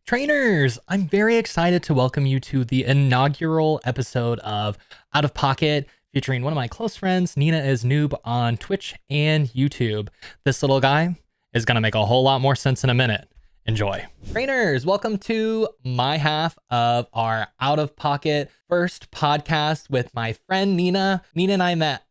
Trainers, I'm very excited to welcome you to the inaugural episode of Out of Pocket, featuring one of my close friends, Nina is Noob, on Twitch and YouTube. This little guy is going to make a whole lot more sense in a minute. Enjoy. Trainers, welcome to my half of our Out of Pocket first podcast with my friend Nina. Nina and I met,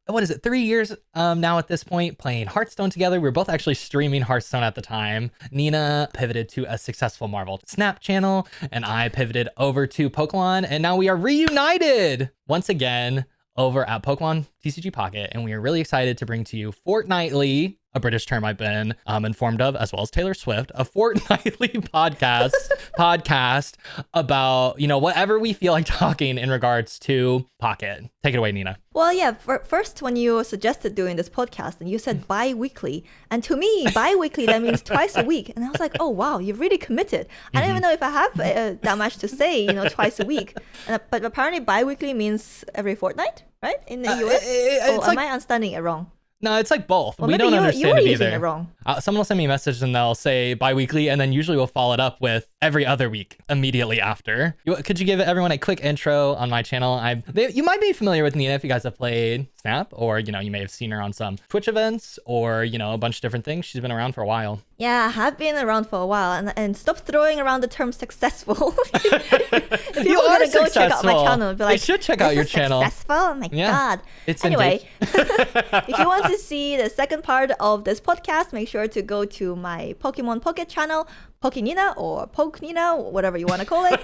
3 years now at this point, playing Hearthstone together. We were both actually streaming Hearthstone at the time. Nina pivoted to a successful Marvel Snap channel, and I pivoted over to Pokemon, and now we are reunited once again over at Pokemon TCG Pocket, and we are really excited to bring to you fortnightly, a British term I've been informed of, as well as Taylor Swift, a fortnightly podcast about, whatever we feel like talking in regards to Pocket. Take it away, Nina. Well, yeah, first when you suggested doing this podcast and you said bi-weekly, and to me, bi-weekly, that means twice a week. And I was like, oh, wow, you've really committed. I don't even know if I have that much to say, twice a week. But apparently bi-weekly means every fortnight, right? In the US? Am I understanding it wrong? No, it's like both. Well, we don't understand it either. It wrong. Someone will send me a message and they'll say bi-weekly, and then usually we'll follow it up with every other week immediately after. Could you give everyone a quick intro on my channel? You might be familiar with Nina if you guys have played Snap, or you may have seen her on some Twitch events, or a bunch of different things. She's been around for a while. Yeah, I have been around for a while, and stop throwing around the term successful. If you are go check out my channel, be like, they should check out your channel. Successful? Oh my god! It's anyway, if you want to see the second part of this podcast, make sure to go to my Pokemon Pocket channel, Pokenina or Pokenina, whatever you want to call it.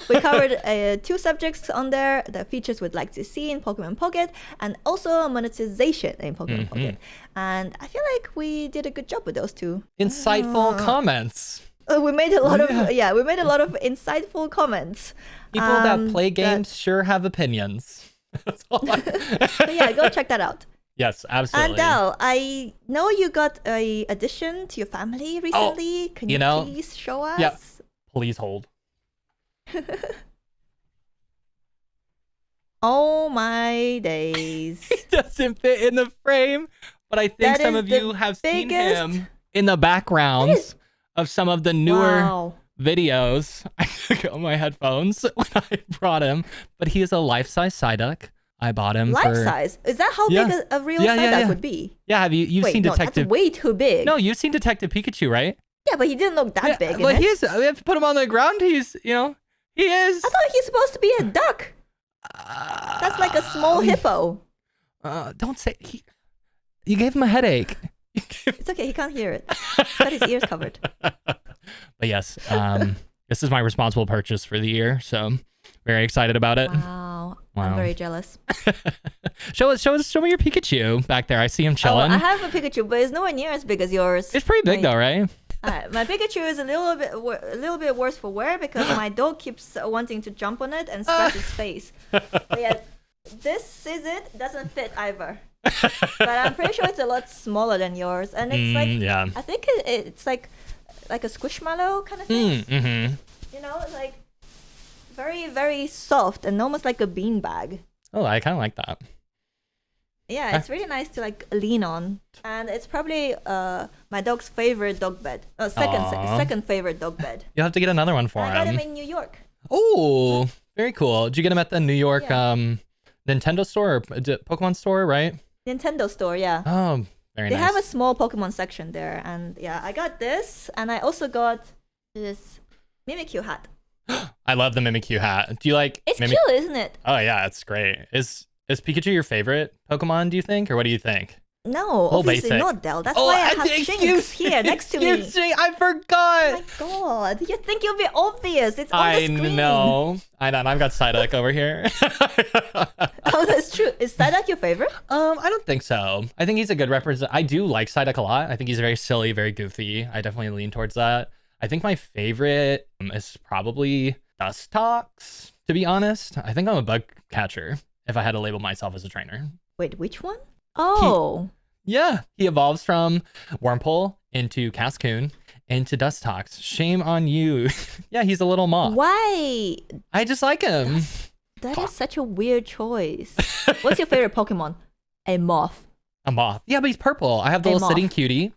We covered 2 subjects on there, the features we'd like to see in Pokemon Pocket, and also monetization in Pokemon Pocket. And I feel like we did a good job with those 2. Insightful comments. We made a lot of insightful comments. People that play games sure have opinions. That's all But yeah, go check that out. Yes, absolutely. And Del, I know you got a addition to your family recently. Can you please show us? Yeah, please hold. Oh my days. It doesn't fit in the frame, but I think some of you have seen him in the backgrounds of some of the newer videos. I took out my headphones when I brought him, but he is a life-size Psyduck. I bought him life-size? Is that how big a real Psyduck would be? Yeah, you've seen Detective... That's way too big. No, you've seen Detective Pikachu, right? Yeah, but he didn't look that big. But we have to put him on the ground. He is. I thought he's supposed to be a duck. That's like a small hippo. Don't say... You gave him a headache. It's okay, he can't hear it. He's got his ears covered. But yes, this is my responsible purchase for the year, so very excited about it. Wow. I'm very jealous. Show me your Pikachu back there. I see him chilling. I have a Pikachu, but it's nowhere near as big as yours. It's pretty big though, right? My Pikachu is a little bit worse for wear because my dog keeps wanting to jump on it and scratch his face. But yeah, this is it. It doesn't fit either. But I'm pretty sure it's a lot smaller than yours, and it's I think it's like a squishmallow kind of thing. It's like very, very soft and almost like a beanbag. Oh, I kind of like that. Yeah, it's really nice to like lean on, and it's probably my dog's favorite dog bed. Second favorite dog bed. You'll have to get another one for him. I got him in New York. Oh, very cool. Did you get him at the New York Nintendo store or Pokemon store, right? Nintendo store, yeah. Oh, very nice. They have a small Pokemon section there, and yeah, I got this, and I also got this Mimikyu hat. I love the Mimikyu hat. Do you like? It's cute, isn't it? Oh yeah, it's great. Is Pikachu your favorite Pokemon? Do you think, or what do you think? No, obviously not, Del. That's why I have Shinx here next to me. I forgot. Oh my god, you think it'll be obvious? It's on the screen. I know. I've got Psyduck over here. Oh, that's true. Is Psyduck your favorite? I don't think so. I think he's a good represent. I do like Psyduck a lot. I think he's very silly, very goofy. I definitely lean towards that. I think my favorite is probably Dustox, to be honest. I think I'm a bug catcher if I had to label myself as a trainer. Wait, which one? Oh. He evolves from Wurmple into Cascoon into Dustox. Shame on you. Yeah, he's a little moth. Why? I just like him. That is such a weird choice. What's your favorite Pokemon? A moth. A moth. Yeah, but he's purple. I have the little sitting cutie.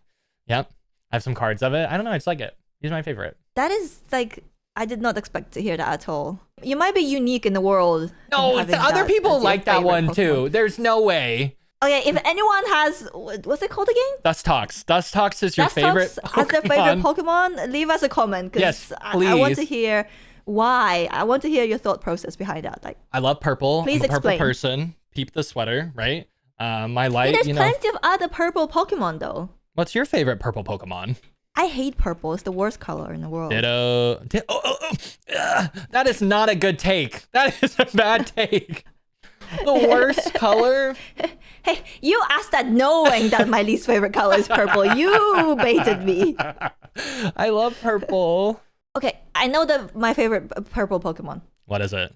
Yep. I have some cards of it. I don't know. I just like it. He's my favorite. That is like, I did not expect to hear that at all. You might be unique in the world. No, other people like that one Pokemon. too. There's no way. Okay, if anyone has, what's it called again? Dust Talks. Dust Talks is your favorite Pokemon. As their favorite Pokemon, leave us a comment. Yes, I want to hear why. I want to hear your thought process behind that. Like, I love purple. Please I'm a purple explain. person. Peep the sweater, right? My light, there's you know. plenty of other purple Pokemon though. What's your favorite purple Pokemon? I hate purple. It's the worst color in the world. Ditto. That is not a good take. That is a bad take. The worst color? Hey, you asked that knowing that my least favorite color is purple. You baited me. I love purple. Okay, I know my favorite purple Pokemon. What is it?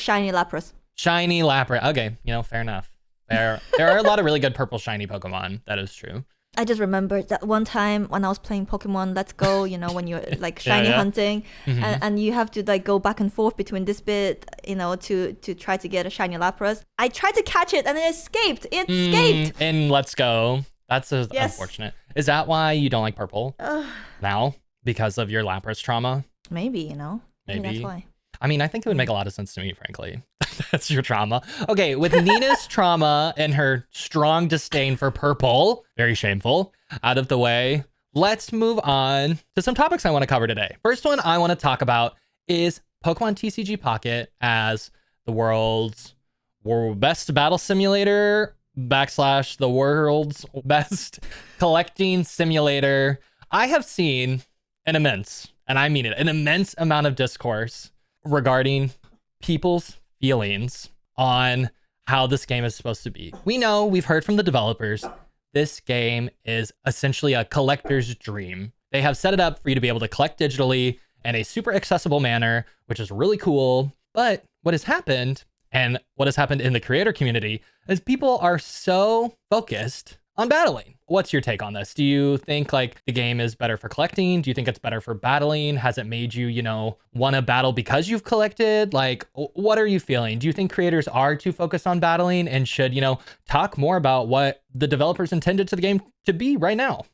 Shiny Lapras. Shiny Lapras. Okay, fair enough. There are a lot of really good purple shiny Pokemon. That is true. I just remembered that one time when I was playing Pokemon Let's Go, when you're like shiny hunting, and you have to like go back and forth between this bit, to try to get a shiny Lapras. I tried to catch it and it escaped. It escaped. In Let's Go. That's unfortunate. Is that why you don't like purple now? Because of your Lapras trauma? Maybe, Maybe that's why. I mean, I think it would make a lot of sense to me, frankly. That's your trauma. Okay, with Nina's trauma and her strong disdain for purple, very shameful, out of the way, let's move on to some topics I want to cover today. First one I want to talk about is Pokemon TCG Pocket as the world's best battle simulator / the world's best collecting simulator. I have seen an immense, and I mean it, an immense amount of discourse regarding people's feelings on how this game is supposed to be. We've heard from the developers, this game is essentially a collector's dream. They have set it up for you to be able to collect digitally in a super accessible manner, which is really cool. But what has happened, and what has happened in the creator community, is people are so focused on battling. What's your take on this? Do you think like the game is better for collecting? Do you think it's better for battling? Has it made you, want to battle because you've collected? Like, what are you feeling? Do you think creators are too focused on battling and should, talk more about what the developers intended to the game to be right now?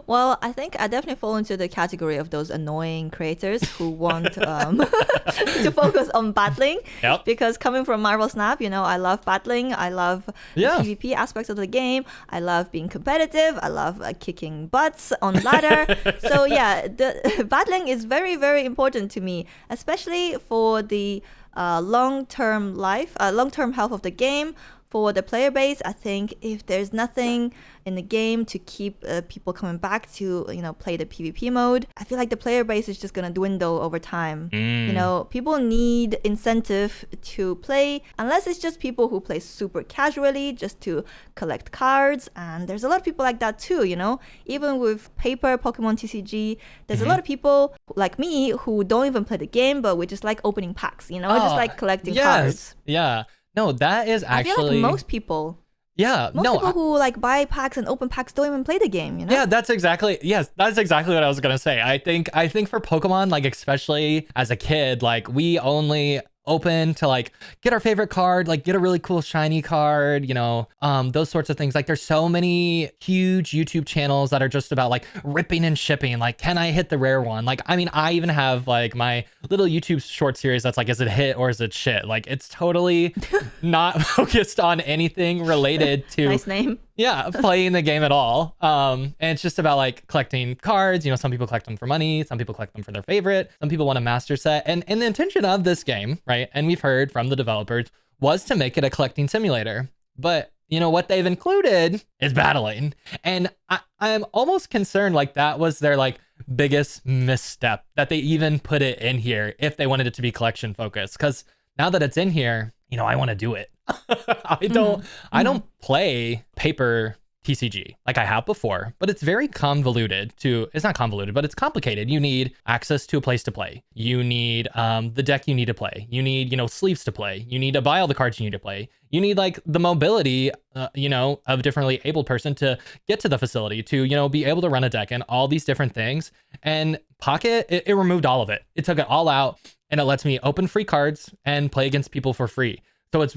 Well, I think I definitely fall into the category of those annoying creators who want to focus on battling. Yep. Because coming from Marvel Snap, I love battling. I love the PvP aspects of the game. I love being competitive. I love kicking butts on ladder. So yeah, the battling is very, very important to me, especially for the long-term health of the game. For the player base, I think if there's nothing in the game to keep people coming back to, play the PvP mode, I feel like the player base is just going to dwindle over time. People need incentive to play, unless it's just people who play super casually just to collect cards. And there's a lot of people like that too, Even with paper Pokemon TCG, there's a lot of people like me who don't even play the game, but we just like opening packs, just like collecting cards. Yeah. No, that is actually... I feel like most people who like buy packs and open packs don't even play the game, Yeah, that's exactly what I was gonna say. I think for Pokemon, like especially as a kid, like we only open to like get our favorite card, like get a really cool shiny card, those sorts of things. Like there's so many huge YouTube channels that are just about like ripping and shipping, like can I hit the rare one? Like I mean, I even have like my little YouTube short series that's like, is it hit or is it shit? Like it's totally not focused on anything related to nice name. Yeah, playing the game at all. And it's just about like collecting cards. Some people collect them for money. Some people collect them for their favorite. Some people want a master set. And the intention of this game, right? And we've heard from the developers was to make it a collecting simulator. But what they've included is battling. And I'm almost concerned like that was their like biggest misstep, that they even put it in here if they wanted it to be collection focused. Because now that it's in here, I want to do it. I don't play paper TCG like I have before, but it's very convoluted it's not convoluted, but it's complicated. You need access to a place to play. You need the deck you need to play. You need, sleeves to play. You need to buy all the cards you need to play. You need like the mobility, of a differently abled person to get to the facility, to, be able to run a deck and all these different things. And Pocket, it removed all of it. It took it all out and it lets me open free cards and play against people for free. So it's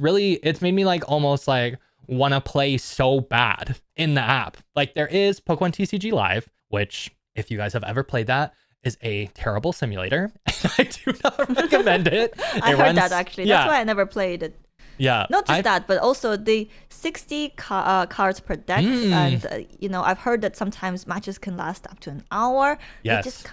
made me like almost like want to play so bad in the app. Like there is Pokemon TCG Live, which if you guys have ever played that, is a terrible simulator. I do not recommend it. I heard that actually. That's why I never played it. Yeah. Not just that, but also the 60 cards per deck. And, I've heard that sometimes matches can last up to an hour. Yes. It just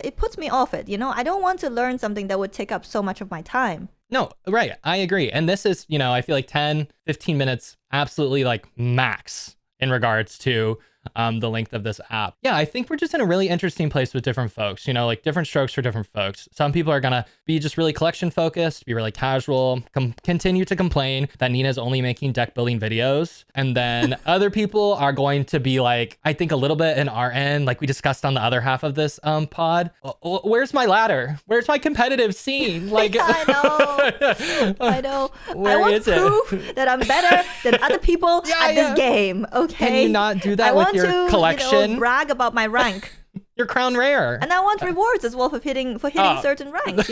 it puts me off it. I don't want to learn something that would take up so much of my time. No, right. I agree. And this is, I feel like 10, 15 minutes, absolutely like max in regards to the length of this app. Yeah, I think we're just in a really interesting place with different folks, like different strokes for different folks. Some people are going to be just really collection focused, be really casual, continue to complain that Nina's only making deck building videos. And then other people are going to be like, I think a little bit in our end, like we discussed on the other half of this pod. Where's my ladder? Where's my competitive scene? Like, I know. I want proof that I'm better than other people at this game. Okay. Can you not do that with your collection? Brag about my rank. Your crown rare. And I want rewards as well for hitting certain ranks,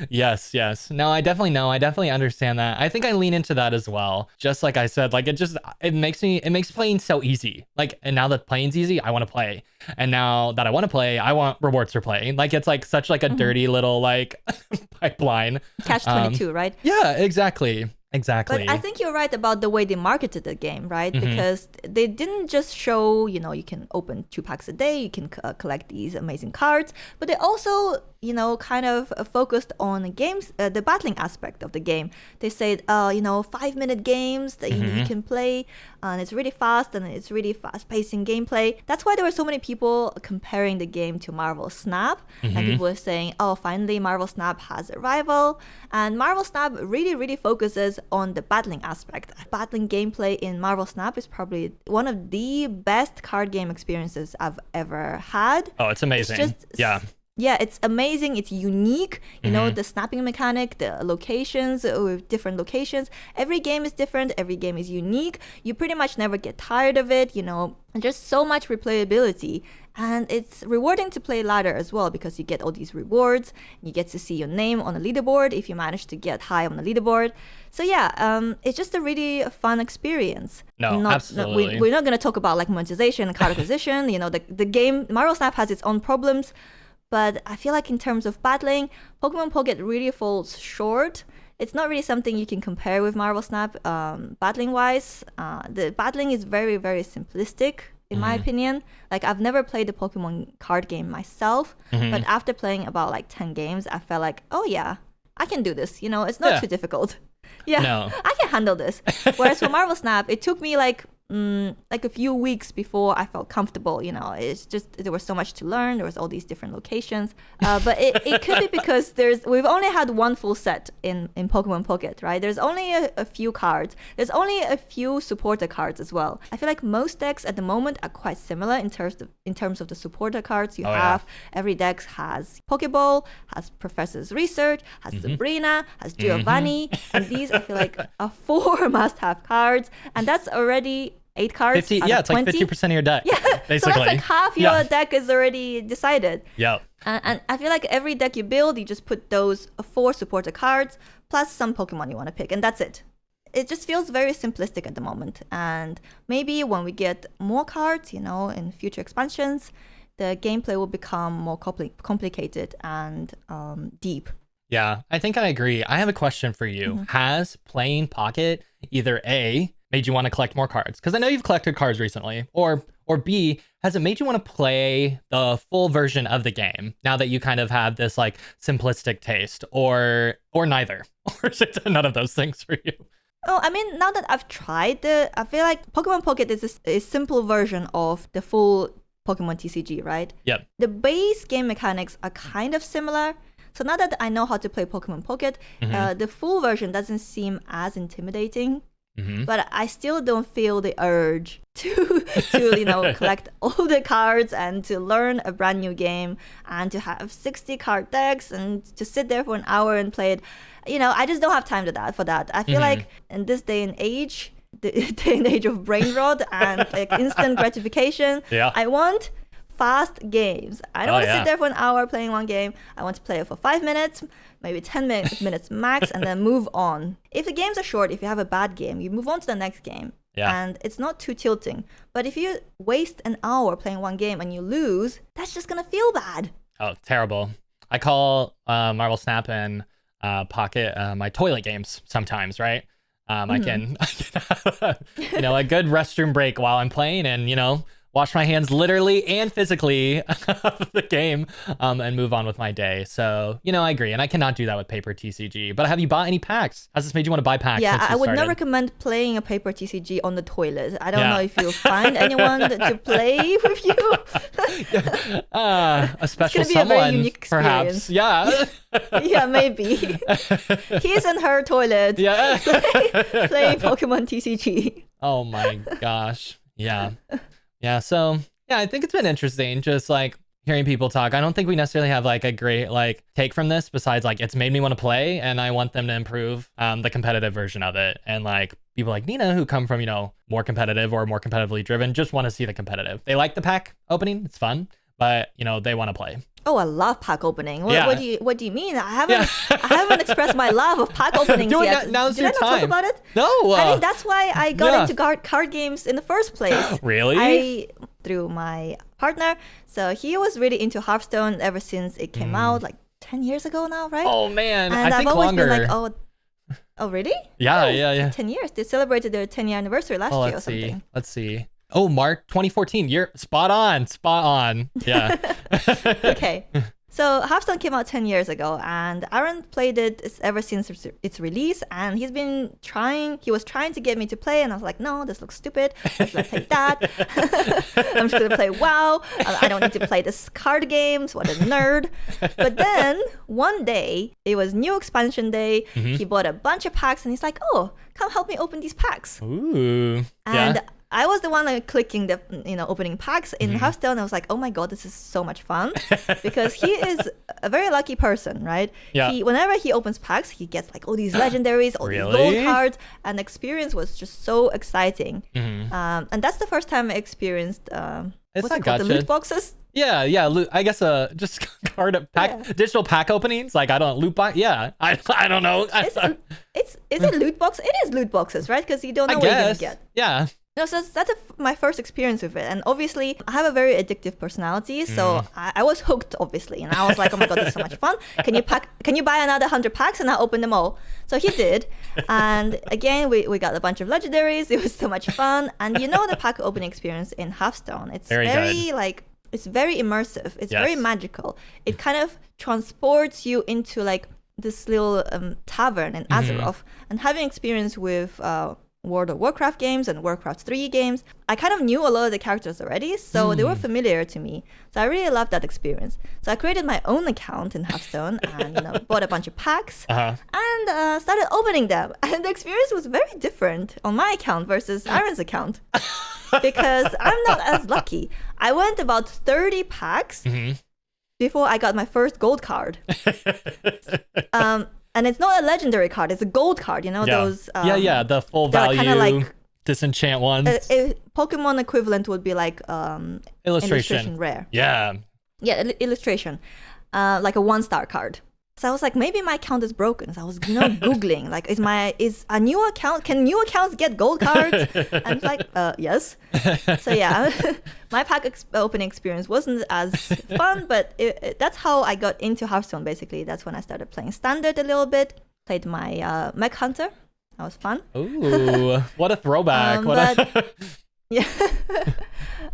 Yes. No, I definitely understand that. I think I lean into that as well. Just like I said, like it makes playing so easy. Like, and now that playing's easy, I want to play. And now that I want to play, I want rewards for playing. Like, it's like such like a dirty little like pipeline. Catch 22, right? Yeah, exactly. But I think you're right about the way they marketed the game, right? Because they didn't just show, you can open 2 packs a day, you can collect these amazing cards, but they also, kind of focused on the battling aspect of the game. They said, 5-minute games that you can play, and it's really fast and it's really fast-pacing gameplay. That's why there were so many people comparing the game to Marvel Snap, and people were saying, oh, finally Marvel Snap has a rival. And Marvel Snap really, really focuses on the battling aspect. Battling gameplay in Marvel Snap is probably one of the best card game experiences I've ever had. Oh, it's amazing. Yeah, it's amazing. It's unique. The snapping mechanic, the locations with different locations. Every game is different. Every game is unique. You pretty much never get tired of it. And there's so much replayability. And it's rewarding to play ladder as well because you get all these rewards. You get to see your name on the leaderboard if you manage to get high on the leaderboard. So yeah, it's just a really fun experience. Absolutely. We're not going to talk about like monetization and card acquisition. The game, Marvel Snap has its own problems. But I feel like in terms of battling, Pokemon Pocket really falls short. It's not really something you can compare with Marvel Snap battling-wise. The battling is very, very simplistic, in my opinion. Like, I've never played the Pokemon card game myself, but after playing about like 10 games, I felt like, oh yeah, I can do this. It's not too difficult. Yeah, I can handle this. Whereas for Marvel Snap, it took me like a few weeks before I felt comfortable. It's just there was so much to learn. There was all these different locations, but it could be because we've only had one full set in Pokemon Pocket, right? There's only a few cards. There's only a few supporter cards as well. I feel like most decks at the moment are quite similar in terms of the supporter cards you have. Every deck has Pokeball, has Professor's Research, has Sabrina, has Giovanni, and these I feel like are 4 must-have cards, and that's already 8 cards. 50, yeah, it's 20. Like 50% of your deck. Yeah, basically. So that's like half your deck is already decided. Yeah. And I feel like every deck you build, you just put those 4 supporter cards plus some Pokemon you want to pick, and that's it. It just feels very simplistic at the moment. And maybe when we get more cards, in future expansions, the gameplay will become more complicated and deep. Yeah, I think I agree. I have a question for you. Has playing Pocket either A, made you want to collect more cards? Because I know you've collected cards recently. Or B, has it made you want to play the full version of the game now that you kind of have this like simplistic taste? Or neither? Or is it none of those things for you? Oh, I mean, now that I've tried I feel like Pokemon Pocket is a simple version of the full Pokemon TCG, right? Yep. The base game mechanics are kind of similar. So now that I know how to play Pokemon Pocket, the full version doesn't seem as intimidating. But I still don't feel the urge to collect all the cards and to learn a brand new game and to have 60 card decks and to sit there for an hour and play it. I just don't have time for that. I feel like in this day and age, the day and age of brain rot and like instant gratification, I want fast games. I don't want to sit there for an hour playing one game. I want to play it for 5 minutes, maybe 10 minutes max, and then move on. If the games are short, if you have a bad game, you move on to the next game. Yeah. And it's not too tilting. But if you waste an hour playing one game and you lose, that's just gonna feel bad. Oh, terrible. I call Marvel Snap and Pocket my toilet games sometimes, right? I can you know, a good restroom break while I'm playing and, you know, wash my hands literally and physically of the game and move on with my day. So, you know, I agree. And I cannot do that with paper TCG. But have you bought any packs? Has this made you want to buy packs? Yeah, since I you would started? not recommend playing a paper TCG on the toilet. I don't Yeah. know if you'll find anyone to play with you. A special It's gonna be a very someone, unique perhaps. experience. Yeah. Yeah, maybe. His and her toilet Yeah. playing Pokemon TCG. Oh my gosh. Yeah. Yeah. So yeah, I think it's been interesting just like hearing people talk. I don't think we necessarily have like a great like take from this besides like it's made me want to play and I want them to improve the competitive version of it. And like people like Nina who come from, you know, more competitive or more competitively driven just want to see the competitive. They like the pack opening. It's fun, but you know, they want to play. Oh, I love pack opening. Yeah. What do you mean? I haven't expressed my love of pack openings Do it yet. now's Did your I not talk time. about it? No. I think that's why I got yeah. into card games in the first place. Really? Through my partner. So he was really into Hearthstone ever since it came out, like 10 years ago now, right? Oh man, and I I've think always longer. been like, oh, really? Yeah, Oh, yeah. 10 years. They celebrated their 10-year anniversary last year or Let's something. see. Let's see. Oh, Mark 2014. You're spot on. Yeah. Okay. So Hearthstone came out 10 years ago, and Aaron played it ever since its release, and he was trying to get me to play, and I was like, no, this looks stupid. Let's not play that. I'm just going to play WoW. I don't need to play this card games. What a nerd. But then one day, it was new expansion day. He bought a bunch of packs, and he's like, oh, come help me open these packs. Ooh. And Yeah. I was the one clicking the, opening packs in Hearthstone. I was like, oh my God, this is so much fun. Because he is a very lucky person, right? Yeah. Whenever he opens packs, he gets like all these legendaries, all these Really? gold cards. And the experience was just so exciting. And that's the first time I experienced, what's it called? The loot boxes? Yeah. I guess just card pack, digital pack openings. Like I don't loot box. Yeah, I don't know. Is it loot box? It is loot boxes, right? Because you don't know what you're gonna get. Yeah. No, so that's my first experience with it. And obviously, I have a very addictive personality, so I was hooked, obviously. And I was like, oh my God, this is so much fun. Can you buy another 100 packs? And I'll open them all. So he did. And again, we got a bunch of legendaries. It was so much fun. And the pack opening experience in Hearthstone, it's very it's very immersive. It's very magical. It kind of transports you into like this little tavern in Azeroth. And having experience with World of Warcraft games and Warcraft 3 games, I kind of knew a lot of the characters already, so they were familiar to me. So I really loved that experience. So I created my own account in Hearthstone and bought a bunch of packs and started opening them. And the experience was very different on my account versus Aaron's account because I'm not as lucky. I went about 30 packs before I got my first gold card. And it's not a legendary card; it's a gold card. Those. The full value kind of like disenchant ones. A Pokemon equivalent would be like illustration rare. Yeah. Yeah, illustration, like a 1-star card. So I was like, maybe my account is broken. So I was, Googling, like, is a new account, can new accounts get gold cards? And it's like, yes. So yeah, my pack opening experience wasn't as fun, but that's how I got into Hearthstone, basically. That's when I started playing Standard a little bit, played my Mech Hunter. That was fun. Ooh, what a throwback. Yeah.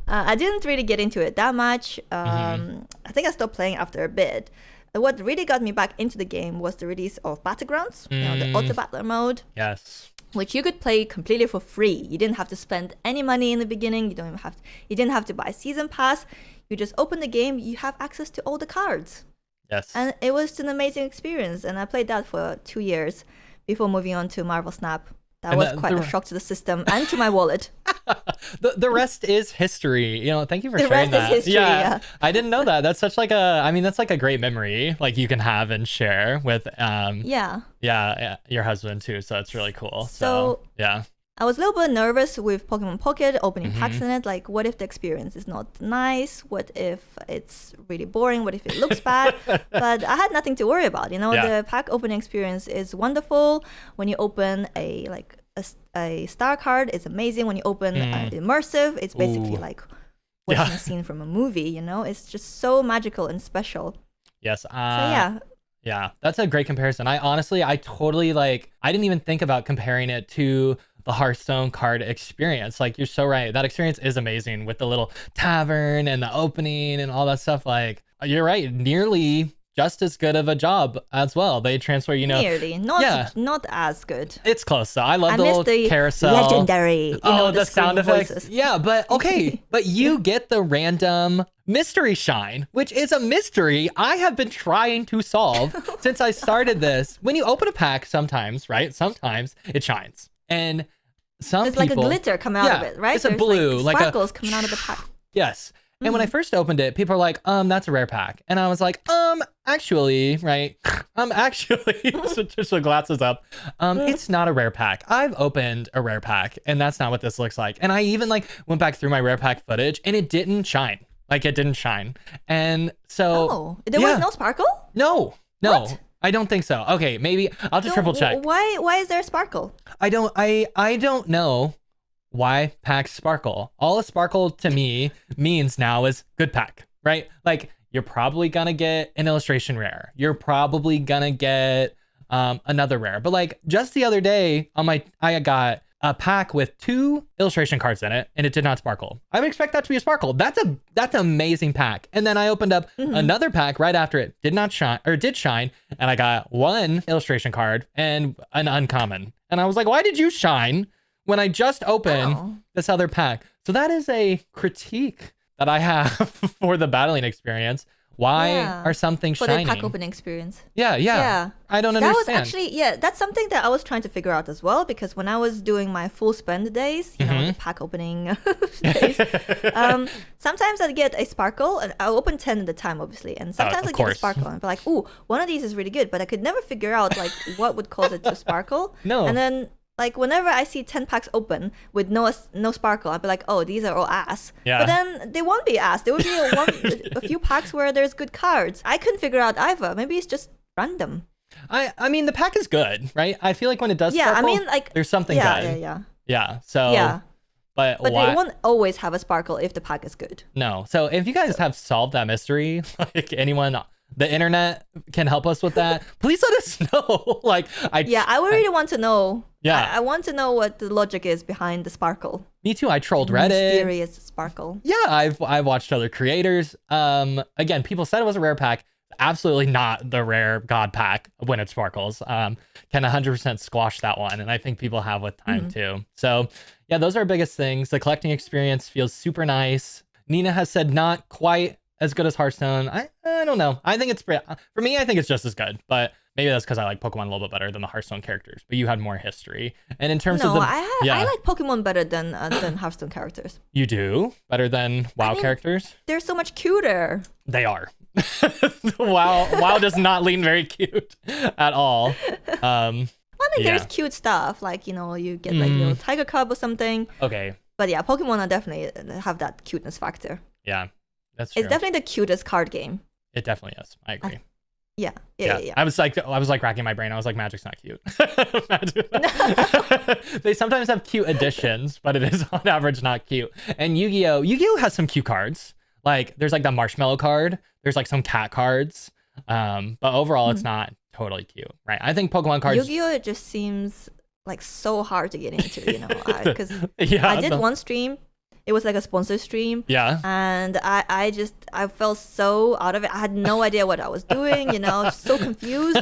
I didn't really get into it that much. I think I stopped playing after a bit. What really got me back into the game was the release of Battlegrounds, the auto battler mode. Yes. Which you could play completely for free. You didn't have to spend any money in the beginning. You didn't have to buy a season pass. You just open the game. You have access to all the cards. Yes. And it was an amazing experience. And I played that for 2 years before moving on to Marvel Snap. That was quite a shock to the system and to my wallet. The rest is history. Thank you for the sharing that. The rest is history, yeah. I didn't know that. That's such like that's like a great memory like you can have and share with your husband too. So it's really cool. So yeah. I was a little bit nervous with Pokemon Pocket opening packs in it. Like, what if the experience is not nice? What if it's really boring? What if it looks bad? But I had nothing to worry about. The pack opening experience is wonderful when you open a a star card is amazing. When you open immersive, it's basically Ooh. like watching a scene from a movie. You know, it's just so magical and special. Yes. So yeah. Yeah, that's a great comparison. I totally like, I didn't even think about comparing it to the Hearthstone card experience. Like, you're so right. That experience is amazing with the little tavern and the opening and all that stuff. Like, you're right. Nearly just as good of a job as well. They transfer, Nearly, not as good. It's close though. I love I the miss little the carousel. legendary. The sound effects. Voices. Yeah, but okay. But you get the random mystery shine, which is a mystery I have been trying to solve since I started this. When you open a pack, sometimes, right? Sometimes it shines. And some There's people, like a glitter coming out of it, right? It's a blue, like sparkles coming out of the pack. Yes. And when I first opened it, people are like, that's a rare pack. And I was like, actually, right? Actually, so glasses up. It's not a rare pack. I've opened a rare pack and that's not what this looks like. And I even like went back through my rare pack footage and it didn't shine. Like, it didn't shine. And so there was no sparkle? No. What? I don't think so. Okay, maybe I'll have to triple check. Why is there sparkle? I don't know why packs sparkle. All a sparkle to me means now is good pack, right? Like, you're probably gonna get an illustration rare. You're probably gonna get another rare. But like, just the other day I got a pack with 2 illustration cards in it and it did not sparkle. I would expect that to be a sparkle. That's an amazing pack. And then I opened up another pack right after it did shine, and I got 1 illustration card and an uncommon. And I was like, why did you shine when I just opened this other pack? So that is a critique that I have for the battling experience. Why are some things shining? For the pack opening experience. Yeah. I don't understand. That was actually, that's something that I was trying to figure out as well, because when I was doing my full spend days, the pack opening days, sometimes I'd get a sparkle, and I'll open 10 at a time, obviously, and sometimes I'd get a sparkle, and be like, ooh, one of these is really good, but I could never figure out, like, what would cause it to sparkle. No. And then, like, whenever I see 10 packs open with no sparkle, I'll be like, oh, these are all ass. Yeah. But then they won't be ass. There will be a few packs where there's good cards. I couldn't figure out either. Maybe it's just random. I mean, the pack is good, right? I feel like when it does sparkle, I mean, like, there's something good. Yeah. So. Yeah. But they won't always have a sparkle if the pack is good. No. So if you guys have solved that mystery, like anyone, the internet can help us with that, please let us know. I would really want to know. Yeah. I want to know what the logic is behind the sparkle. Me too. I trolled Reddit. Mysterious sparkle. Yeah, I've watched other creators. Again, people said it was a rare pack. Absolutely not the rare god pack when it sparkles. Can 100% squash that one, and I think people have with time too. So yeah, those are our biggest things. The collecting experience feels super nice. Nina has said not quite as good as Hearthstone. I don't know. I think it's for me. I think it's just as good, but maybe that's because I like Pokemon a little bit better than the Hearthstone characters. But you had more history, and in terms of I like Pokemon better than Hearthstone characters. You do better than WoW characters. They're so much cuter. They are. WoW does not lean very cute at all. There's cute stuff like you get like little tiger cub or something. Okay. But yeah, Pokemon are definitely have that cuteness factor. Yeah, that's true. It's definitely the cutest card game. It definitely is. I agree. Yeah. I was like racking my brain. I was like, Magic's not cute. They sometimes have cute additions, but it is on average not cute. And Yu-Gi-Oh has some cute cards. Like there's like the marshmallow card. There's like some cat cards. But overall, it's not totally cute, right? I think Pokemon cards. Yu-Gi-Oh, it just seems like so hard to get into, because I did one stream. It was like a sponsored stream. Yeah. And I felt so out of it. I had no idea what I was doing, so confused.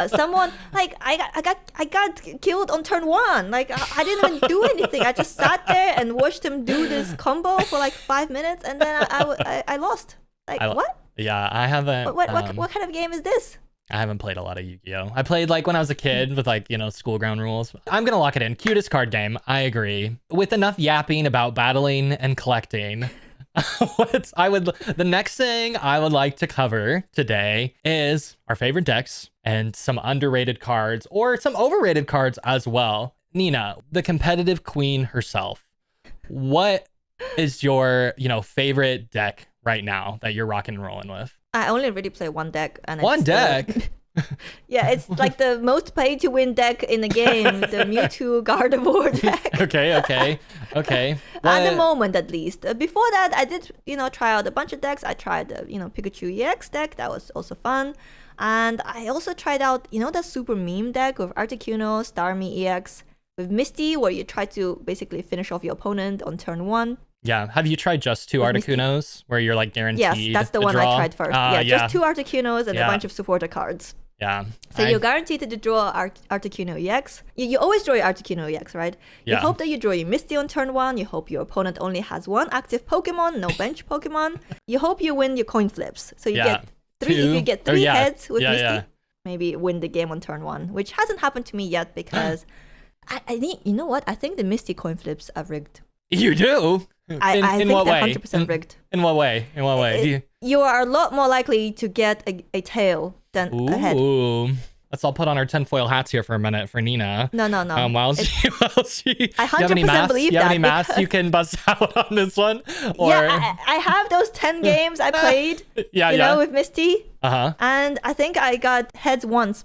Someone like I got killed on turn 1. Like I didn't even do anything. I just sat there and watched him do this combo for like 5 minutes, and then I lost. Like what? Yeah, I haven't. What kind of game is this? I haven't played a lot of Yu-Gi-Oh. I played like when I was a kid with like, school ground rules. I'm going to lock it in. Cutest card game. I agree. With enough yapping about battling and collecting. The next thing I would like to cover today is our favorite decks and some underrated cards or some overrated cards as well. Nina, the competitive queen herself. What is your, favorite deck right now that you're rocking and rolling with? I only really play one deck. And one deck? Yeah, it's like the most pay to win deck in the game, the Mewtwo Gardevoir deck. Okay. At the moment, at least. Before that, I did, try out a bunch of decks. I tried the, Pikachu EX deck. That was also fun. And I also tried out, that super meme deck with Articuno, Starmie EX, with Misty, where you try to basically finish off your opponent on turn 1. Yeah. Have you tried just 2 Articunos where you're like guaranteed? Yes, that's the one I tried first. Just 2 Articunos and a bunch of supporter cards. Yeah. So you're guaranteed to draw Articuno EX. You always draw your Articuno EX, right? You hope that you draw your Misty on turn 1. You hope your opponent only has 1 active Pokemon, no bench Pokemon. You hope you win your coin flips. So you get 3. If you get 3 heads with Misty, maybe win the game on turn 1, which hasn't happened to me yet because I think, you know what? I think the Misty coin flips are rigged. You do? I think what they're way? 100% rigged. In what way? You are a lot more likely to get a tail than a head. Ooh. Let's all put on our tinfoil hats here for a minute for Nina. No. While she, I 100% believe you have that. any maths you can bust out on this one? Or... Yeah, I have those 10 games I played, with Misty. And I think I got heads once.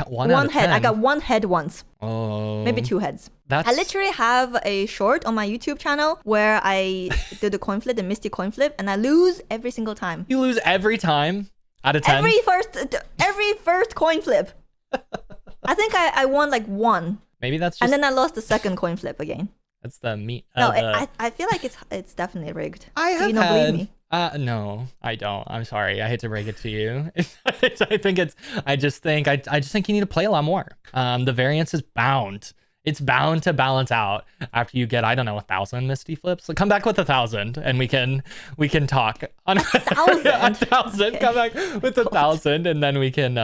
One head. I got 1 head once. Oh. Maybe 2 heads. I literally have a short on my YouTube channel where I do the coin flip, the Misty coin flip, and I lose every single time. You lose every time? Out of 10? Every first coin flip. I think I won like 1. Maybe that's just... And then I lost the second coin flip again. That's the meat. No, I feel like it's definitely rigged. Do you not believe me? No, I don't. I'm sorry. I hate to break it to you. I just think you need to play a lot more. The variance is bound. It's bound to balance out after you get, I don't know, 1,000 Misty flips. So come back with 1,000 and we can talk on 1,000. 1,000. Come back with 1,000 and then we can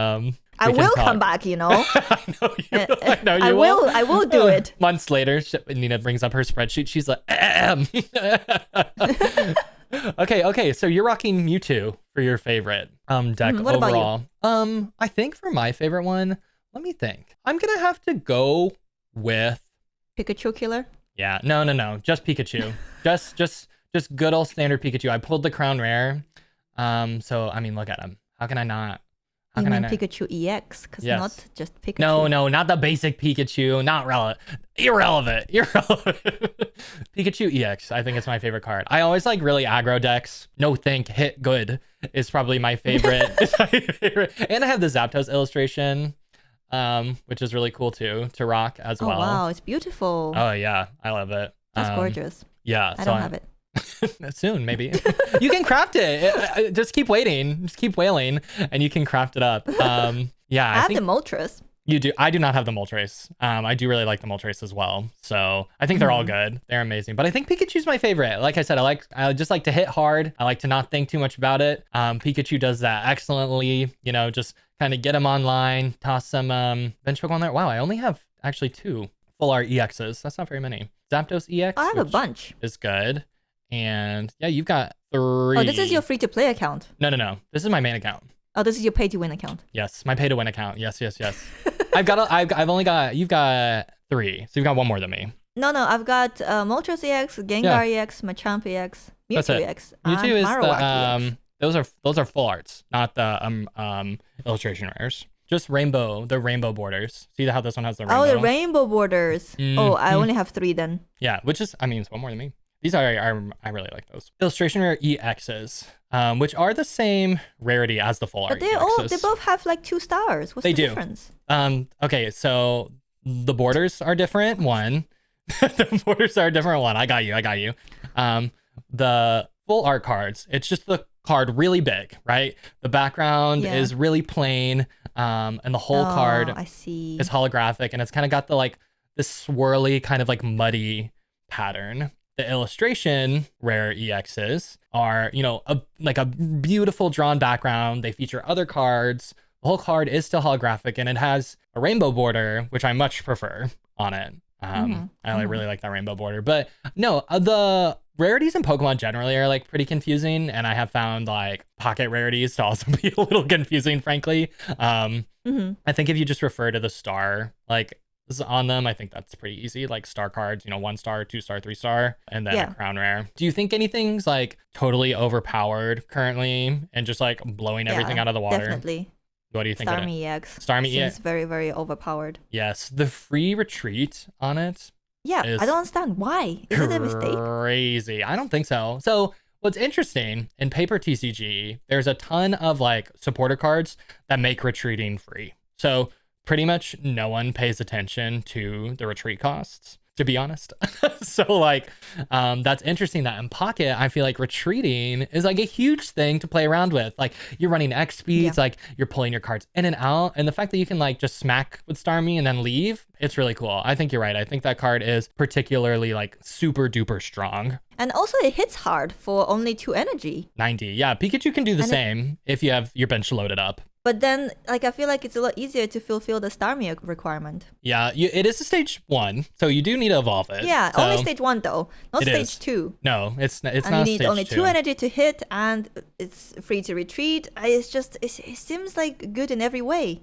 I will come back, I know you will. I will do it. Months later, Nina brings up her spreadsheet. She's like, Okay, so you're rocking Mewtwo for your favorite deck what overall. About you? I think for my favorite one, let me think. I'm gonna have to go with Pikachu killer. Yeah, no, just Pikachu. just good old standard Pikachu. I pulled the crown rare. So I mean, look at him. How can I not? You mean Pikachu EX, because not just Pikachu. No, not the basic Pikachu. Not irrelevant. Pikachu EX, I think it's my favorite card. I always like really aggro decks. No think, hit good is probably my favorite. And I have the Zapdos illustration, which is really cool too, to rock as well. Oh wow, it's beautiful. Oh yeah, I love it. That's gorgeous. Yeah. I don't have it. Soon maybe. You can craft it. Just keep waiting, just keep wailing and you can craft it up. I have the Moltres. You do. I do not have the Moltres. I do really like the Moltres as well, so I think they're all good. They're amazing, but I think Pikachu's my favorite. Like I said, I just like to hit hard. I like to not think too much about it. Pikachu does that excellently. Just kind of get him online, toss some bench Pokemon there. Wow, I only have actually 2 full art EXs. That's not very many. Zapdos EX. I have a bunch. Is good. And yeah, you've got 3. Oh, this is your free-to-play account. No. This is my main account. Oh, this is your pay-to-win account. Yes, my pay-to-win account. Yes. You've got 3, so you've got 1 more than me. No, I've got Moltres EX, Gengar EX, Machamp EX, Mewtwo EX, Mewtwo is Marowak EX. Those are full arts, not the illustration rares. Just the rainbow borders. See how this one has the rainbow? Oh, the rainbow borders. Oh, I only have 3 then. Yeah, which is, it's 1 more than me. These I really like those. Illustration rare EXs, which are the same rarity as the full art EXs. They both have like 2 stars. What's the difference? Okay, so the borders are different. One, the borders are a different one. I got you. The full art cards, it's just the card really big, right? The background is really plain, and the whole card is holographic, and it's kind of got the this swirly kind of muddy pattern. The illustration rare EXs are, a beautiful drawn background. They feature other cards. The whole card is still holographic and it has a rainbow border, which I much prefer on it. I really like that rainbow border. But no, the rarities in Pokemon generally are pretty confusing. And I have found pocket rarities to also be a little confusing, frankly. I think if you just refer to the star, on them, I think that's pretty easy. Star cards, 1 star, 2 star, 3 star, and then a crown rare. Do you think anything's totally overpowered currently and just blowing everything out of the water? Definitely. What do you think of it? Starmie EX Starmie seems EX. very, very overpowered. Yes, the free retreat on it Yeah, is I don't understand why. Is it a mistake? crazy. I don't think so. So what's interesting in paper TCG, there's a ton of like supporter cards that make retreating free. So pretty much no one pays attention to the retreat costs, to be honest. So like that's interesting that in Pocket, I feel like retreating is like a huge thing to play around with. Like you're running X speeds, like you're pulling your cards in and out. And the fact that you can like just smack with Starmie and then leave, it's really cool. I think you're right. I think that card is particularly like super duper strong. And also it hits hard for only 2 energy. 90. Yeah, Pikachu can do the same if you have your bench loaded up. But then, like, I feel like it's a lot easier to fulfill the Starmie requirement. Yeah, it is a stage 1, so you do need to evolve it. Yeah, so only stage 1 though, not stage 2. No, it's and not. And you need stage only 2. 2 energy to hit, and it's free to retreat. It's just, it seems like good in every way.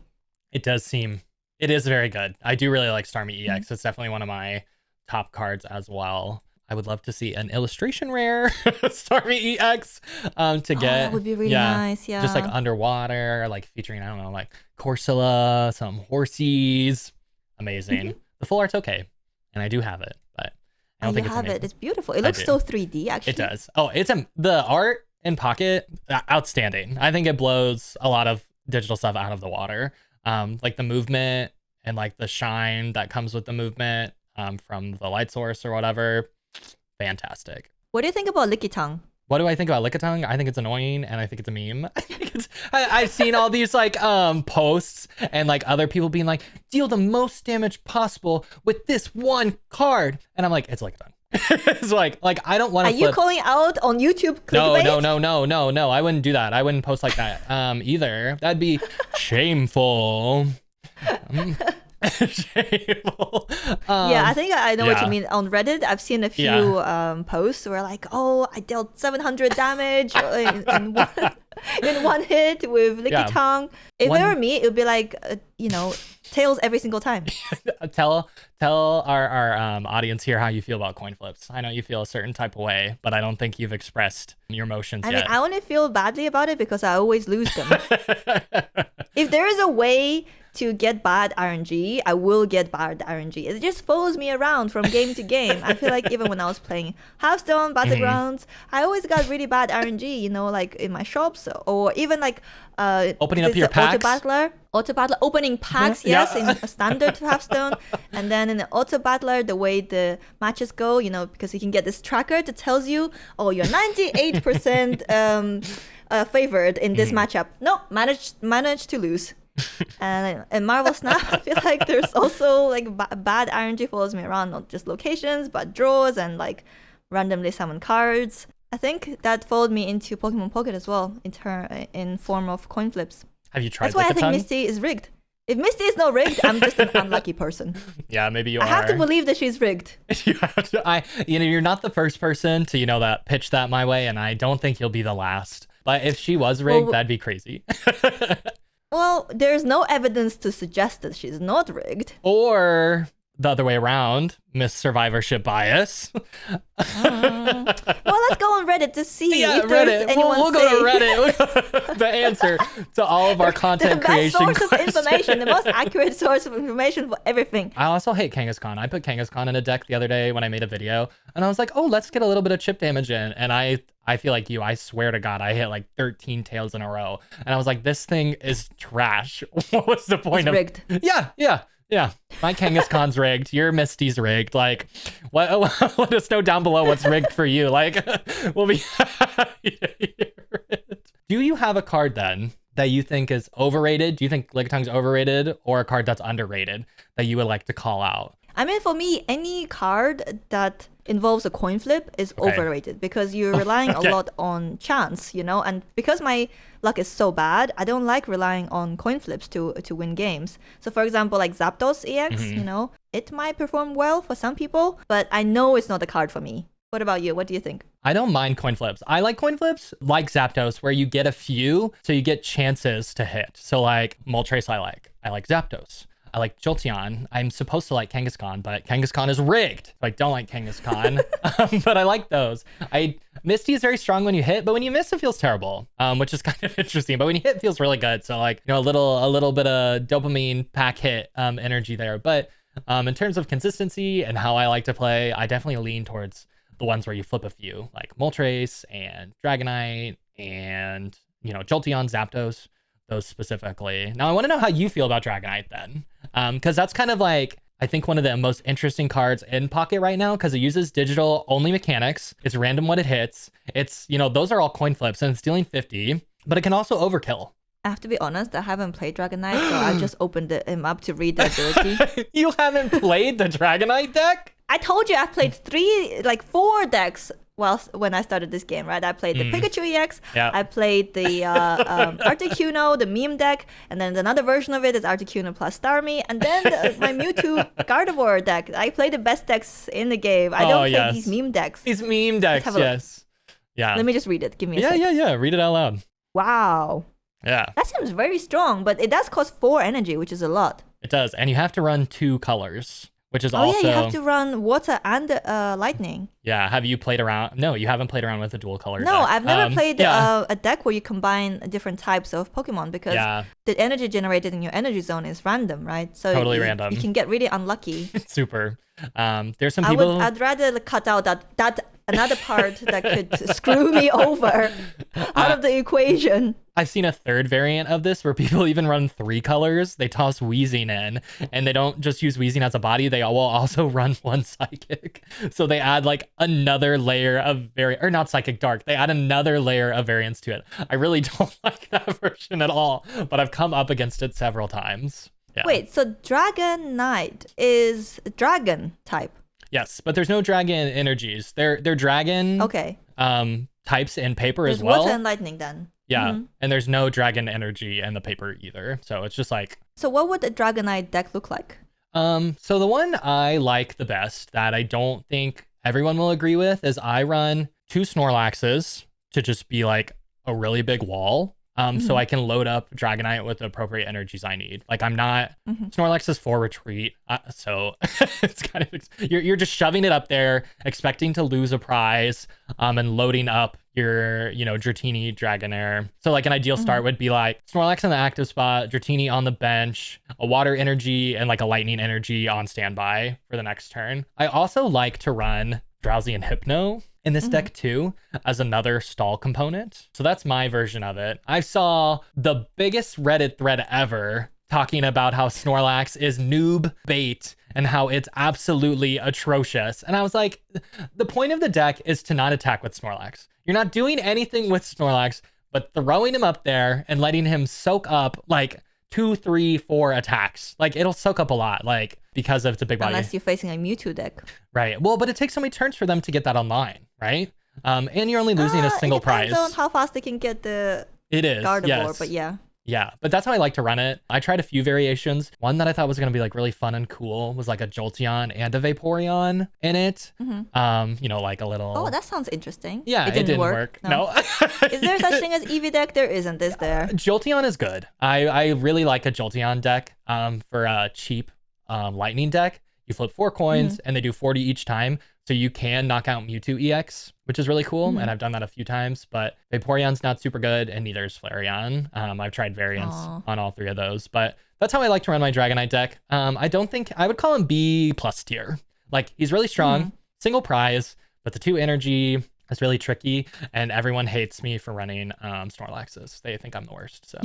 It does seem, it is very good. I do really like Starmie EX. It's definitely one of my top cards as well. I would love to see an illustration rare Starmie EX to get. That would be really nice, yeah. Just like underwater, like featuring, I don't know, like Corsola, some horsies. Amazing. The full art's okay, and I do have it, but I don't think it's amazing. It's beautiful. It looks so 3D, actually. It does. Oh, the art in Pocket, outstanding. I think it blows a lot of digital stuff out of the water. Like the movement and like the shine that comes with the movement from the light source or whatever. Fantastic. What do you think about Lickitung? What do I think about Lickitung? I think it's annoying and I think it's a meme. I've seen all these like posts and like other people being like, deal the most damage possible with this one card. And I'm like, it's Lickitung. It's like I don't want to. Are you calling out on YouTube clickbait? No. I wouldn't do that. I wouldn't post like that either. That'd be shameful. Shameful. Yeah, I think I know what you mean. On Reddit, I've seen a few posts where like, oh, I dealt 700 damage in one hit with Lickitung. If it were me, it would be like, tails every single time. Tell our audience here how you feel about coin flips. I know you feel a certain type of way, but I don't think you've expressed your emotions yet. I mean, I only feel badly about it because I always lose them. If there is a way to get bad RNG, I will get bad RNG. It just follows me around from game to game. I feel like even when I was playing Hearthstone, Battlegrounds, I always got really bad RNG, like in my shops, or even like opening up your packs. Auto battler opening packs, yes, in a standard Hearthstone, and then in the auto battler, the way the matches go, because you can get this tracker that tells you, oh, you're 98% favored in this matchup. No, managed to lose. And in Marvel Snap, I feel like there's also like bad RNG follows me around, not just locations, but draws and like randomly summon cards. I think that followed me into Pokemon Pocket as well, in form of coin flips. Have you tried? That's why I think Misty is rigged. If Misty is not rigged, I'm just an unlucky person. Yeah, maybe you are. I have to believe that she's rigged. You have to. You're not the first person to that pitch that my way, and I don't think you'll be the last. But if she was rigged, that'd be crazy. Well, there's no evidence to suggest that she's not rigged. Or the other way around, Miss Survivorship bias. Well, let's go on Reddit to see if there's anyone we'll go to Reddit. The answer to all of our content creation the best source of information, the most accurate source of information for everything. I also hate Kangaskhan. I put Kangaskhan in a deck the other day when I made a video, and I was like, oh, let's get a little bit of chip damage in. And I feel like I swear to God, I hit like 13 tails in a row. And I was like, this thing is trash. What was the point of rigged? Yeah. My Kangaskhan's rigged. Your Misty's rigged. Like, what? Let us know down below what's rigged for you. Like, we'll be. Do you have a card then that you think is overrated? Do you think Licktung's overrated, or a card that's underrated that you would like to call out? I mean, for me, any card that involves a coin flip is overrated because you're relying a lot on chance, and because my luck is so bad, I don't like relying on coin flips to win games. So for example, like Zapdos EX, it might perform well for some people, but I know it's not a card for me. What about you? What do you think? I don't mind coin flips. I like coin flips like Zapdos, where you get a few, so you get chances to hit. So like Moltres, I like Zapdos. I like Jolteon. I'm supposed to like Kangaskhan, but Kangaskhan is rigged. So I don't like Kangaskhan, but I like those. Misty is very strong when you hit, but when you miss, it feels terrible, which is kind of interesting. But when you hit, it feels really good. So like, a little bit of dopamine pack hit energy there. But in terms of consistency and how I like to play, I definitely lean towards the ones where you flip a few, like Moltres and Dragonite and, Jolteon, Zapdos, those specifically. Now, I want to know how you feel about Dragonite then, because that's kind of like, I think one of the most interesting cards in Pocket right now, because it uses digital only mechanics. It's random when it hits. It's, those are all coin flips and it's dealing 50, but it can also overkill. I have to be honest, I haven't played Dragonite, so I just opened him up to read the ability. You haven't played the Dragonite deck? I told you I've played 4 decks when I started this game, right? I played the Pikachu EX, I played the Articuno, the meme deck, and then another version of it is Articuno plus Starmie, and then my Mewtwo Gardevoir deck. I play the best decks in the game. I don't play these meme decks. These meme decks, yes. Yeah. Let me just read it. Give me a second. Yeah. Read it out loud. Wow. Yeah. That seems very strong, but it does cost 4 energy, which is a lot. It does, and you have to run 2 colors, which is also... Oh yeah, you have to run water and lightning. Yeah, have you played around... No, you haven't played around with a dual color deck. No, I've never played a deck where you combine different types of Pokemon, because the energy generated in your energy zone is random, right? So totally random. You can get really unlucky. Super. There's some people... I'd rather cut out that another part that could screw me over out of the equation. I've seen a third variant of this where people even run 3 colors. They toss Weezing in, and they don't just use Weezing as a body. They will also run 1 Psychic. So they add like another layer of or not Psychic Dark. They add another layer of variance to it. I really don't like that version at all, but I've come up against it several times. Yeah. Wait, so Dragonite is dragon type? Yes, but there's no dragon energies. They're dragon types in paper as well. There's water and lightning then. Yeah, and there's no dragon energy in the paper either. So it's just like... So what would a Dragonite deck look like? So the one I like the best that I don't think everyone will agree with is I run 2 Snorlaxes to just be like a really big wall. So I can load up Dragonite with the appropriate energies I need. Like I'm not Snorlax is for retreat, so it's kind of you're just shoving it up there, expecting to lose a prize, and loading up your Dratini Dragonair. So like an ideal start would be like Snorlax in the active spot, Dratini on the bench, a water energy, and like a lightning energy on standby for the next turn. I also like to run Drowsy and Hypno in this deck too, as another stall component. So that's my version of it. I saw the biggest Reddit thread ever talking about how Snorlax is noob bait and how it's absolutely atrocious. And I was like, the point of the deck is to not attack with Snorlax. You're not doing anything with Snorlax, but throwing him up there and letting him soak up like 2, 3, 4 attacks. Like it'll soak up a lot, like because of the big body. Unless you're facing a Mewtwo deck. Right. Well, but it takes so many turns for them to get that online, right? And you're only losing a single prize. It depends on how fast they can get the Gardevoir, yes. but yeah. Yeah, but that's how I like to run it. I tried a few variations. One that I thought was going to be like really fun and cool was like a Jolteon and a Vaporeon in it. Like a little... Oh, that sounds interesting. Yeah, it didn't work. No. Is there such thing as Eevee deck? There isn't, is there? Jolteon is good. I really like a Jolteon deck for a cheap lightning deck. You flip 4 coins and they do 40 each time. So you can knock out Mewtwo EX, which is really cool. And I've done that a few times, but Vaporeon's not super good and neither is Flareon. I've tried variants on all 3 of those, but that's how I like to run my Dragonite deck. I don't think I would call him B+ tier. Like he's really strong, single prize, but the 2 energy is really tricky. And everyone hates me for running Snorlaxes. They think I'm the worst. So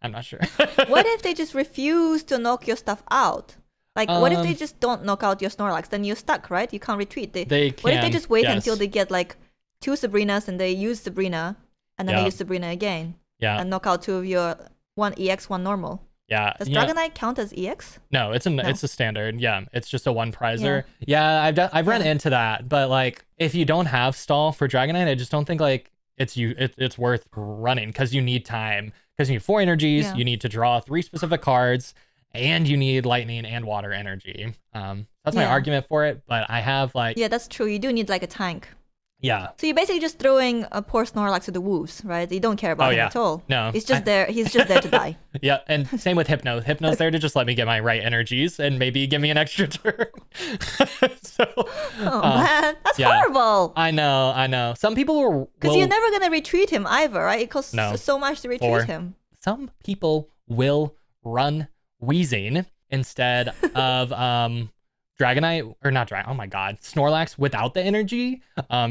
I'm not sure. What if they just refuse to knock your stuff out? Like, what if they just don't knock out your Snorlax? Then you're stuck, right? You can't retreat. They can, what if they just wait until they get like 2 Sabrinas and they use Sabrina and then they use Sabrina again? Yeah. And knock out 2 of your 1 EX, 1 normal. Yeah. Does Dragonite count as EX? No, it's a standard. Yeah, it's just a 1 prizer. Yeah, I've run into that, but like if you don't have stall for Dragonite, I just don't think like it's worth running because you need time. Because you need 4 energies, you need to draw 3 specific cards. And you need lightning and water energy. That's my argument for it, but I have like... Yeah, that's true. You do need like a tank. Yeah. So you're basically just throwing a poor Snorlax to the wolves, right? You don't care about him at all. No. He's just there. He's just there to die. Yeah, and same with Hypno. Hypno's there to just let me get my right energies and maybe give me an extra turn. So, Man, that's horrible. I know. Some people will... Because you're never going to retreat him either, right? It costs so much to retreat him. Some people will run Wheezing instead of Dragonite, or not Dragon, oh my god, Snorlax without the energy,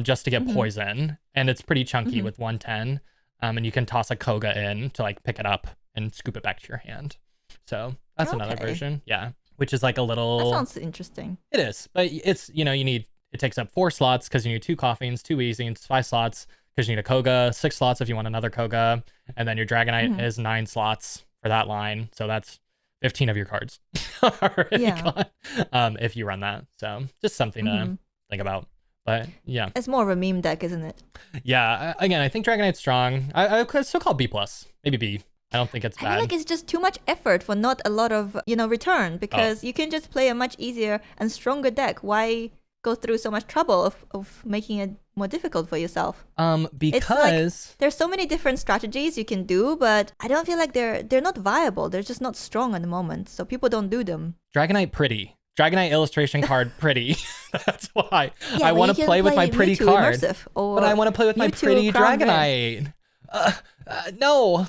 just to get poison. And it's pretty chunky with 110. And you can toss a Koga in to like pick it up and scoop it back to your hand. So that's another version. Yeah. Which is like a little... That sounds interesting. It is, but it's, it takes up 4 slots because you need 2 Coughings, 2 Wheezings, 5 slots because you need a Koga, 6 slots if you want another Koga, and then your Dragonite is 9 slots for that line. So that's 15 of your cards already gone, if you run that. So just something to think about. But yeah, it's more of a meme deck, isn't it? Yeah. Again, I think Dragonite's strong. I could still call B+, maybe B. I don't think it's bad. I feel like it's just too much effort for not a lot of return, because you can just play a much easier and stronger deck. Why go through so much trouble of making it more difficult for yourself? Because there's so many different strategies you can do, but I don't feel like they're not viable. They're just not strong at the moment, so people don't do them. Dragonite pretty. Dragonite illustration card pretty. That's why I want to play with my pretty card. But I want to play with my pretty Dragonite. No.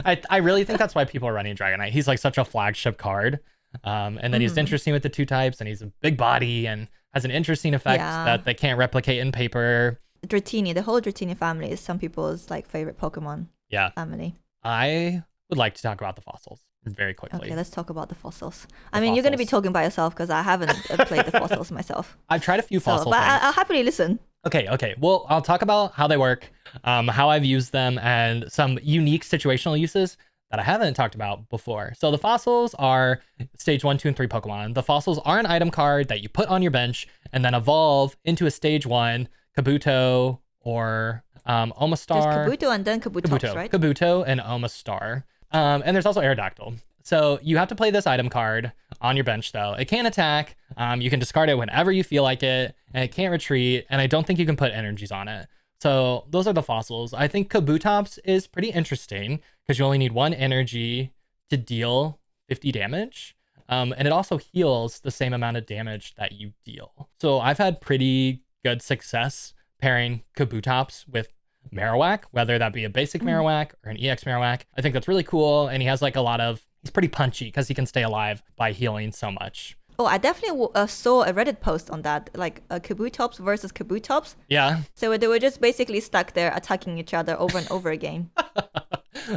I really think that's why people are running Dragonite. He's like such a flagship card. And then he's interesting with the 2 types, and he's a big body and has an interesting effect that they can't replicate in paper. Dratini, the whole Dratini family is some people's like favorite Pokemon family. I would like to talk about the fossils very quickly. Okay, let's talk about the fossils. You're going to be talking by yourself because I haven't played the fossils myself. I've tried a few fossil but things. I'll happily listen. Okay. Well, I'll talk about how they work, how I've used them, and some unique situational uses that I haven't talked about before. So the fossils are stage 1, 2, and 3 Pokemon. The fossils are an item card that you put on your bench and then evolve into a stage 1 Kabuto or Omastar. There's Kabuto and then Kabutops, right? Kabuto and Omastar. And there's also Aerodactyl. So you have to play this item card on your bench, though. It can't attack. You can discard it whenever you feel like it, and it can't retreat. And I don't think you can put energies on it. So those are the fossils. I think Kabutops is pretty interesting because you only need 1 energy to deal 50 damage. And it also heals the same amount of damage that you deal. So I've had pretty good success pairing Kabutops with Marowak, whether that be a basic Marowak or an EX Marowak. I think that's really cool. And he has like he's pretty punchy because he can stay alive by healing so much. Oh, I definitely saw a Reddit post on that, like Kabutops versus Kabutops. Yeah. So they were just basically stuck there attacking each other over and over again.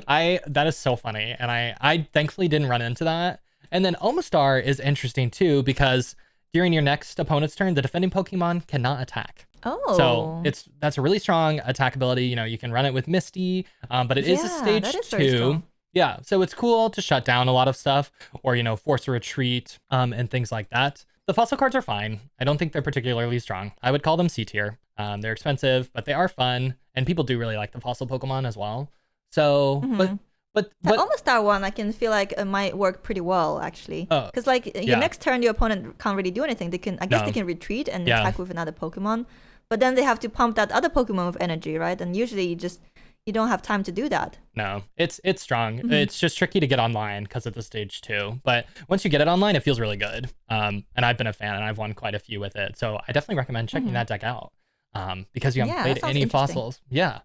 That is so funny. And I thankfully didn't run into that. And then Omastar is interesting too, because during your next opponent's turn, the defending Pokemon cannot attack. Oh. So that's a really strong attack ability. You can run it with Misty, but it is a stage 2. Yeah, so it's cool to shut down a lot of stuff or, force a retreat and things like that. The fossil cards are fine. I don't think they're particularly strong. I would call them C tier. They're expensive, but they are fun. And people do really like the fossil Pokemon as well. So, but the Omastar one, I can feel like it might work pretty well, actually. Because your next turn, your opponent can't really do anything. They can retreat and attack with another Pokemon. But then they have to pump that other Pokemon with energy, right? And usually you don't have time to do that. No, it's strong. It's just tricky to get online because of the stage 2. But once you get it online, it feels really good. And I've been a fan and I've won quite a few with it. So I definitely recommend checking that deck out because you haven't played any fossils. Yeah.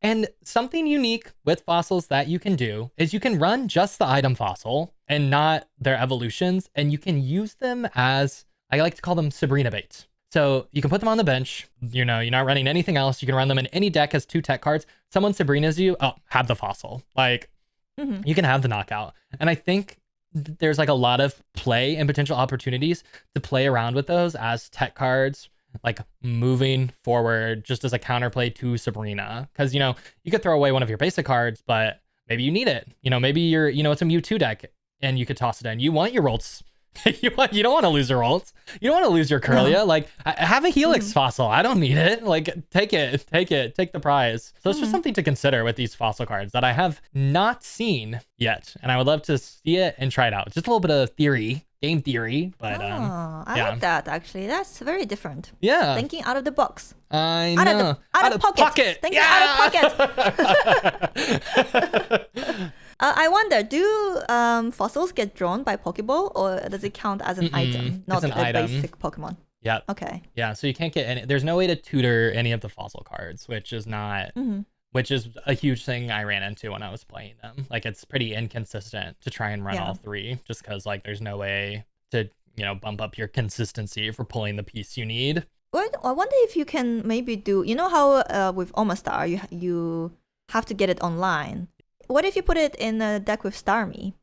And something unique with fossils that you can do is you can run just the item fossil and not their evolutions. And you can use them as, I like to call them Sabrina baits. So you can put them on the bench. You're not running anything else. You can run them in any deck as 2 tech cards. Someone Sabrinas you, have the fossil. You can have the knockout. And I think there's like a lot of play and potential opportunities to play around with those as tech cards, like moving forward just as a counterplay to Sabrina. Because, you could throw away one of your basic cards, but maybe you need it. Maybe it's a Mewtwo deck and you could toss it in. You want your Rolts. You don't want to lose your Rolts. You don't want to lose your Curlia. Have a Helix fossil. I don't need it. Take the prize. So it's just something to consider with these fossil cards that I have not seen yet. And I would love to see it and try it out. Just a little bit of theory game theory, but I yeah. like that actually. That's very different. Yeah. Thinking out of the box. I know. Out of pocket. Thinking out of pocket. I wonder, do fossils get drawn by Pokeball, or does it count as an item, not an a item. basic Pokemon? Yep. Okay. Yeah, so you can't get any. There's no way to tutor any of the fossil cards, which is not. Which is a huge thing I ran into when I was playing them. Like, it's pretty inconsistent to try and run all three, just because like there's no way to bump up your consistency for pulling the piece you need. Well, I wonder if you can maybe do. You know how with Omastar you have to get it online. What if you put it in a deck with Starmie?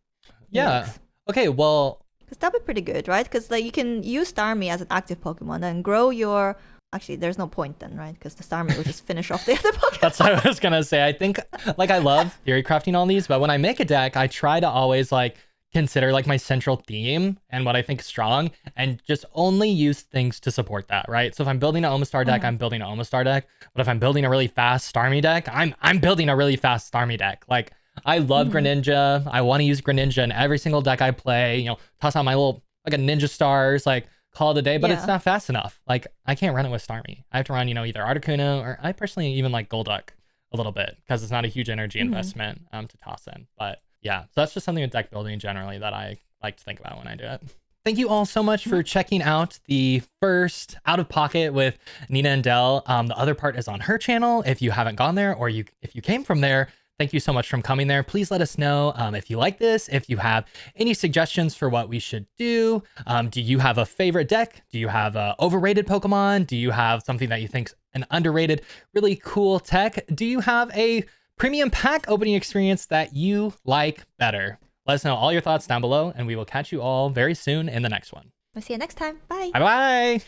Yeah. Okay. Well. Because that'd be pretty good, right? Because like you can use Starmie as an active Pokemon and grow your. Actually, there's no point then, right? Because the Starmie will just finish off the other Pokemon. That's what I was gonna say. I think like I love theory crafting all these, but when I make a deck, I try to always like consider like my central theme and what I think is strong, and just only use things to support that, right? So if I'm building an Omastar deck, I'm building an Omastar deck. But if I'm building a really fast Starmie deck, I'm building a really fast Starmie deck. Like I love Greninja. I want to use Greninja in every single deck I play. Toss out my little like a Ninja Stars, like call it a day, but it's not fast enough. Like I can't run it with Starmie. I have to run, either Articuno, or I personally even like Golduck a little bit because it's not a huge energy investment to toss in. But yeah, so that's just something with deck building generally that I like to think about when I do it. Thank you all so much for checking out the first Out of Pocket with Nina and Del. The other part is on her channel. If you haven't gone there, or if you came from there, thank you so much for coming there. Please let us know if you like this, if you have any suggestions for what we should do. Do you have a favorite deck? Do you have a overrated Pokemon? Do you have something that you think's an underrated, really cool tech? Do you have a premium pack opening experience that you like better? Let us know all your thoughts down below, and we will catch you all very soon in the next one. We'll see you next time. Bye. Bye-bye.